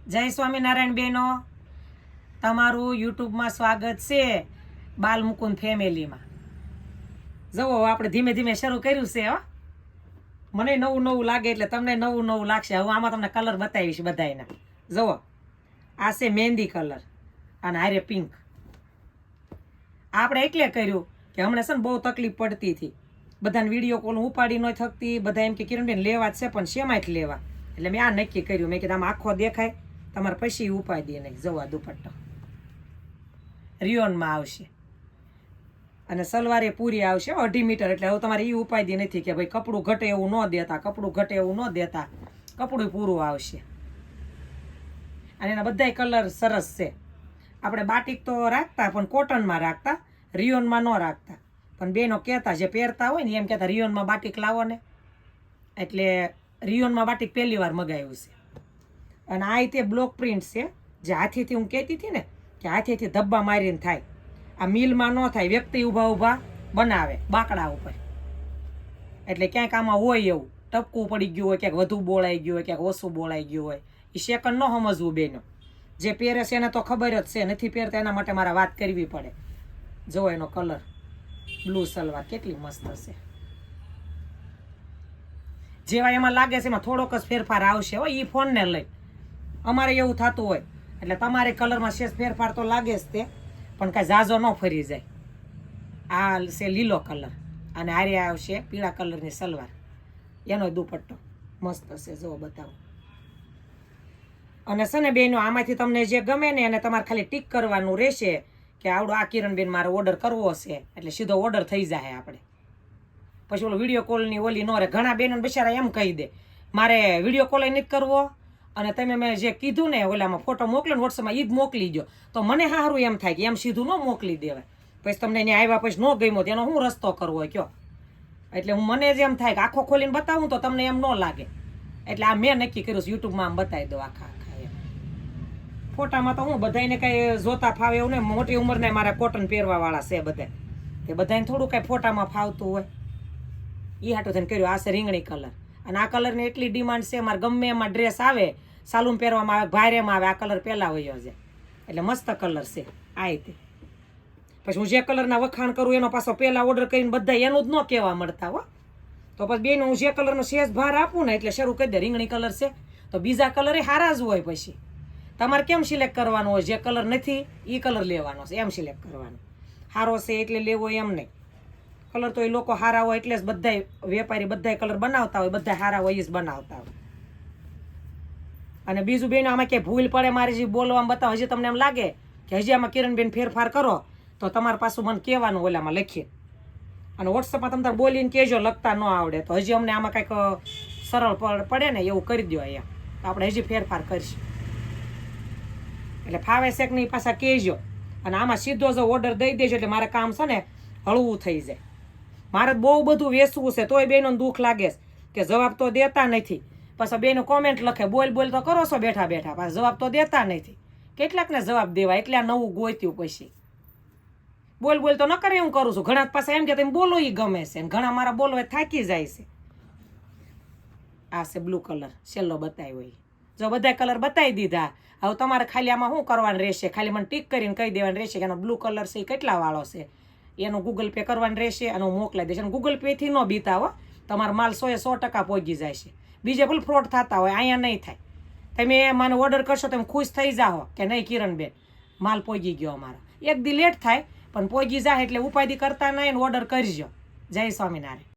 જય સ્વામિનારાયણ બહેનો, તમારું યુટ્યુબમાં સ્વાગત છે બાલ મુકુંદ ફેમિલીમાં. જુઓ, આપણે ધીમે ધીમે શરૂ કર્યું છે. મને નવું નવું લાગે એટલે તમને નવું નવું લાગશે. હું આમાં તમને કલર બતાવીશ બધાયના. જુઓ, આ છે મહેંદી કલર અને હારે પિંક. આપણે એટલે કર્યું કે હમણાં છે ને બહુ તકલીફ પડતી હતી, બધાને વિડીયો કોલ ઉપાડી ન થકતી. બધા એમ કે કિરણબેન લેવા જ છે, પણ શેમાંથી લેવા? એટલે મેં આ નક્કી કર્યું. મેં કીધું આમાં આખો દેખાય, તમારે પછી ઉપાય દે નહીં. જવા દુપટ્ટો રિયોનમાં આવશે અને સલવારે પૂરી આવશે 2.5 મીટર. એટલે હવે તમારે એ ઉપાય દે નથી કે ભાઈ કપડું ઘટે એવું ન દેતા, કપડું ઘટે એવું ન દેતા. કપડું પૂરું આવશે અને એના બધાય કલર સરસ છે. આપણે બાટિક તો રાખતા, પણ કોટનમાં રાખતા, રિયોનમાં ન રાખતા. પણ બેનો કહેતા, જે પહેરતા હોય ને એમ કહેતા રિયોનમાં બાટિક લાવો ને. એટલે રિયોનમાં બાટિક પહેલી વાર મગાવ્યું છે. અને આ રીતે બ્લોક પ્રિન્ટ છે, જે હાથીથી હું કહેતી હતી ને કે હાથીથી ધબ્બા મારીને થાય. આ મિલમાં ન થાય, વ્યક્તિ ઊભા ઊભા બનાવે બાકડા ઉપર. એટલે ક્યાંક આમાં હોય એવું ટપકું પડી ગયું હોય, ક્યાંક વધુ બોળાઈ ગયું હોય, ક્યાંક ઓછું બોળાઈ ગયું હોય. એ સેકન્ડ ન સમજવું બેનો. જે પહેરે છે એને તો ખબર જ છે, નથી પહેરતા એના માટે મારે વાત કરવી પડે. જુઓ એનો કલર, બ્લુ સલવાર કેટલી મસ્ત હશે. જેવા એમાં લાગે છે એમાં થોડોક જ ફેરફાર આવશે હો, એ ફોનને લઈ. અમારે એવું થતું હોય એટલે તમારે કલરમાં શેષ ફેરફાર તો લાગે જ તે, પણ કાંઈ ઝાઝો ન ફરી જાય. આ છે લીલો કલર અને હારે આવશે પીળા કલરની સલવાર. એનો દુપટ્ટો મસ્ત હશે. જુઓ બતાવો. અને છે ને બેનો, આમાંથી તમને જે ગમે ને એને તમારે ખાલી ટીક કરવાનું રહેશે કે આવડો આ કિરણબેન મારે ઓર્ડર કરવો છે, એટલે સીધો ઓર્ડર થઈ જાય આપણે. પછી ઓલો વિડીયો કોલની ઓલી ન રહે. ઘણા બહેનો બિચારા એમ કહી દે મારે વિડીયો કોલ નથી કરવો, અને તમે મેં જે કીધું ને ઓલામાં ફોટો મોકલો ને વોટ્સઅપમાં એ જ મોકલી દો. તો મને સારું એમ થાય કે એમ સીધું ન મોકલી દેવાય. પછી તમને એને આવ્યા પછી ન ગમ્યો તેનો શું રસ્તો કરવો કયો? એટલે મને જ એમ થાય કે આખો ખોલીને બતાવું તો તમને એમ ન લાગે. એટલે આ મેં નક્કી કર્યું છે યુટ્યુબમાં આમ બતાવી દો આખા આખા એમ. ફોટામાં તો હું બધાને કાંઈ જોતા ફાવે એવું ને. મોટી ઉંમરને મારા કોટન પહેરવાવાળા છે બધા, તે બધાને થોડું કાંઈ ફોટામાં ફાવતું હોય. એ હાટું થઈને કર્યું. આ છે રીંગણી કલર અને આ કલરની એટલી ડિમાન્ડ છે. મારે ગમે એમાં ડ્રેસ આવે, સાલુમ પહેરવામાં આવે, ભારેમાં આવે, આ કલર પહેલાં વયો છે. એટલે મસ્ત કલર છે આ રીતે. પછી હું જે કલરના વખાણ કરું એનો પાછો પહેલાં ઓર્ડર કરીને બધા એનું જ ન કહેવા મળતા હો. તો પછી બેનો હું જે કલરનો શેષ ભાર આપું ને એટલે શરૂ કરી દે. રીંગણી કલર છે તો બીજા કલર એ સારા જ હોય. પછી તમારે કેમ સિલેક્ટ કરવાનું હોય? જે કલર નથી એ કલર લેવાનો છે, એમ સિલેક્ટ કરવાનો. સારો છે એટલે લેવો એમ નહીં. કલર તો એ લોકો સારા હોય એટલે જ બધાય વેપારી બધાય કલર બનાવતા હોય, બધા સારા હોય એ જ બનાવતા હોય. અને બીજું બેન, આમાં ક્યાંય ભૂલ પડે મારે જે બોલવામાં બતાવો, હજી તમને એમ લાગે કે હજી આમાં કિરણબેન ફેરફાર કરો, તો તમારે પાછું મને કહેવાનું ઓલામાં લખીએ. અને વોટ્સઅપમાં તમે બોલીને કહેજો લખતા ન આવડે તો હજી અમને આમાં કંઈક સરળ પડે ને એવું કરી દો અહીંયા, તો આપણે હજી ફેરફાર કરીશું. એટલે ફાવે શેક નહીં પાછા કહેજો. અને આમાં સીધો જો ઓર્ડર દઈ દેજો એટલે મારે કામ છે ને હળવું થઈ જાય. મારે બહુ બધું વેચવું છે, તોય બેનો દુઃખ લાગે છે કે જવાબ તો દેતા નથી. પાછા બેનો કોમેન્ટ લખે બોલ બોલ તો કરો છો બેઠા બેઠા, પાછા જવાબ તો દેતા નથી. કેટલાકને જવાબ દેવા એટલે આ નવું ગોત્યું. પછી બોલ બોલ તો ન કરે હું કરું છું. ઘણા પાછા એમ કે તમે બોલો એ ગમે છે, ઘણા મારા બોલવા થાકી જાય છે. આ છે બ્લુ કલર છેલ્લો બતાવ્યો એ. જો બધા કલર બતાવી દીધા. હવે તમારે ખાલી આમાં શું કરવાનું રહેશે? ખાલી મને ટીક કરીને કહી દેવાનું રહેશે કે એનો બ્લુ કલર છે એ કેટલા વાળો છે. એનું ગૂગલ પે કરવાનું રહેશે અને હું મોકલાઈ દઈશ. અને ગૂગલ પેથી ન બીતા હો, તમારો માલ 100% પહોંચી જાય છે. બીજે ભલે ફ્રોડ થતા હોય, અહીંયા નહીં થાય. તમે મને ઓર્ડર કરશો તમે ખુશ થઈ જાઓ કે નહીં કિરણબેન માલ પહોંચી ગયો અમારો. એક દી લેટ થાય પણ પહોંચી જાય એટલે ઉપાધિ કરતા નહીં, ઓર્ડર કરજો. જય સ્વામિનારાયણ.